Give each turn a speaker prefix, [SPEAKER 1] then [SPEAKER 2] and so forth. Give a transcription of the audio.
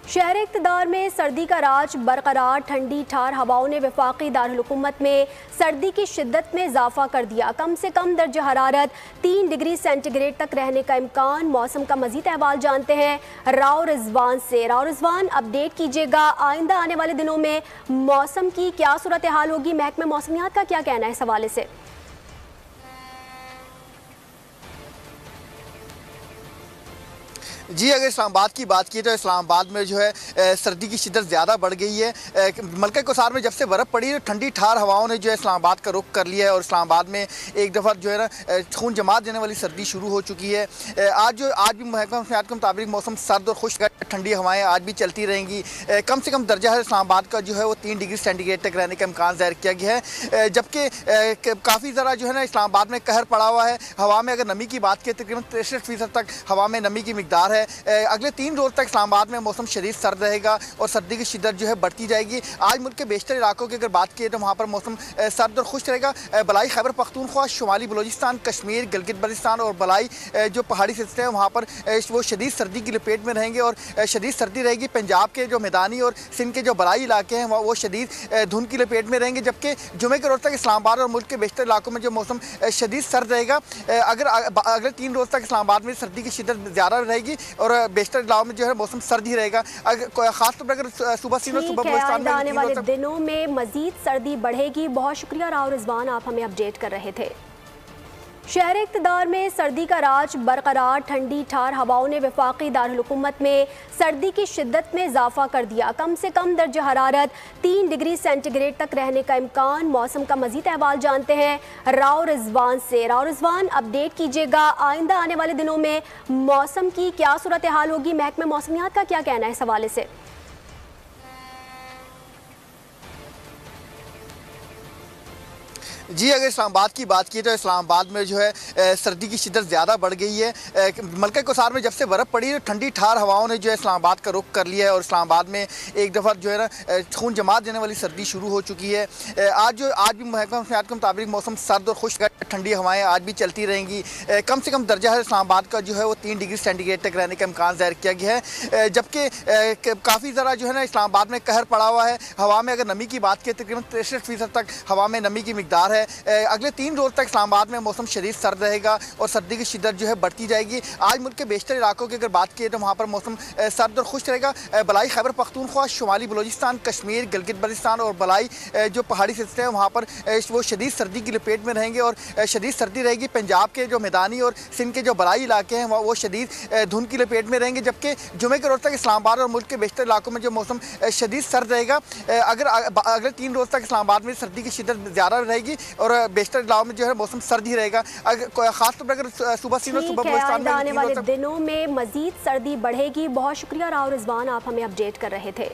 [SPEAKER 1] शहर इक़्तिदार में सर्दी का राज बरकरार। ठंडी ठार हवाओं ने वफाकी दारुल-हुकूमत में सर्दी की शिद्दत में इजाफा कर दिया। कम से कम दर्जा हरारत 3 डिग्री सेंटीग्रेड तक रहने का इम्कान। मौसम का मजीद अहवाल जानते हैं राव रिजवान से। राव रिजवान, अपडेट कीजिएगा, आइंदा आने वाले दिनों में मौसम की क्या सूरत हाल होगी? महकमे मौसमियात का क्या कहना है इस हवाले से?
[SPEAKER 2] जी, अगर इस्लामाबाद की बात की तो इस्लामाबाद में जो है सर्दी की शिद्दत ज़्यादा बढ़ गई है। मलका कोसार में जब से बर्फ़ पड़ी है ठंडी ठार हवाओं ने जो है इस्लामाबाद का रुख कर लिया है और इस्लामाबाद में एक दफ़ा जो है ना खून जमात देने वाली सर्दी शुरू हो चुकी है। आज भी महकमा मौसमियात के मुताबिक मौसम सर्द और खुश्क, ठंडी हवाएँ आज भी चलती रहेंगी। कम से कम दर्जा है इस्लामाबाद का जो है वो 3 डिग्री सेंटीग्रेड तक रहने का इम्कान ज़ाहिर किया गया है। जबकि काफ़ी ज़रा जो है ना इस्लामाबाद में कहर पड़ा हुआ है। हवा में अगर नमी की बात की तकरीबन 63% तक हवा में नमी की मिकदार है। अगले 3 रोज़ तक इस्लामाबाद में मौसम शदीद सर्द रहेगा और सर्दी की शिद्दत जो है बढ़ती जाएगी। आज मुल्क के बेशतर इलाकों की अगर बात की तो वहाँ पर मौसम सर्द और खुश्क रहेगा। बलाई खैबर पख्तूनख्वा, शुमाली बलोचिस्तान, कश्मीर, गिलगित बल्तिस्तान और बलाई जो पहाड़ी सिलसिले हैं वहाँ पर वो शदीद सर्दी की लपेट में रहेंगे और शदीद सर्दी रहेगी। पंजाब के जो मैदानी और सिंध के जो बलाई इलाके हैं वो शदीद धुंध की लपेट में रहेंगे। जबकि जुमे के रोज़ तक इस्लामाबाद और मुल्क के बेशतर इलाकों में जो मौसम शदीद सर्द रहेगा। अगले 3 रोज़ तक इस्लामाबाद में सर्दी की शिद्दत ज़्यादा रहेगी और बेशतर इलाकों में जो है मौसम सर्द ही रहेगा। खासतौर पर अगर सुबह
[SPEAKER 1] आने वाले दिनों में मजीद सर्दी बढ़ेगी। बहुत शुक्रिया राव रिजवान, आप हमें अपडेट कर रहे थे। शहर इक़्तिदार में सर्दी का राज बरकरार। ठंडी ठार हवाओं ने वफाकी दारुल-हुकूमत में सर्दी की शिद्दत में इजाफा कर दिया। कम से कम दर्जा हरारत 3 डिग्री सेंटीग्रेड तक रहने का इम्कान। मौसम का मजीद अहवाल जानते हैं राव रिजवान से। राव रिजवान, अपडेट कीजिएगा, आइंदा आने वाले दिनों में मौसम की क्या सूरत हाल होगी? महकमे मौसमियात का क्या कहना है इस हवाले से?
[SPEAKER 2] जी, अगर इस्लामाबाद की बात की तो इस्लामाबाद में जो है सर्दी की शिद्दत ज़्यादा बढ़ गई है। मलका कोसार में जब से बर्फ़ पड़ी है ठंडी ठार हवाओं ने जो है इस्लामाबाद का रुख कर लिया है और इस्लामाबाद में एक दफ़ा जो है ना खून जमात देने वाली सर्दी शुरू हो चुकी है। आज भी महकमा मौसमियात के मुताबिक मौसम सर्द और खुश्क, ठंडी हवाएँ आज भी चलती रहेंगी। कम से कम दर्जा है इस्लामाबाद का जो है वो 3 डिग्री सेंटीग्रेड तक रहने का इम्कान ज़ाहिर किया गया है। जबकि काफ़ी ज़रा जो है ना इस्लामाबाद में कहर पड़ा हुआ है। हवा में अगर नमी की बात की तकरीबन 63% तक हवा में नमी की मिकदार है। अगले 3 रोज़ तक इस्लामाबाद में मौसम शदीद सर्द रहेगा और सर्दी की शिद्दत जो है बढ़ती जाएगी। आज मुल्क के बेशतर इलाकों की अगर बात की तो वहाँ पर मौसम सर्द और खुश्क रहेगा। बलाई खैबर पख्तूनख्वा, शुमाली बलोचिस्तान, कश्मीर, गिलगित बल्तिस्तान और बलाई जो पहाड़ी सिलसिले हैं वहाँ पर वो शदीद सर्दी की लपेट में रहेंगे और शदीद सर्दी रहेगी। पंजाब के जो मैदानी और सिंध के जो बलाई इलाके हैं वो शदीद धुंध की लपेट में रहेंगे। जबकि जुमे के रोज़ तक इस्लामाबाद और मुल्क के बेशतर इलाकों में जो मौसम शदीद सर्द रहेगा। अगले 3 रोज़ तक इस्लामाबाद में सर्दी की शिद्दत ज़्यादा रहेगी और बेशतर इलाकों में जो है मौसम सर्द ही रहेगा। खासतौर पर अगर सुबह
[SPEAKER 1] आने वाले दिनों में मजीद सर्दी बढ़ेगी। बहुत शुक्रिया राव रिजवान, आप हमें अपडेट कर रहे थे।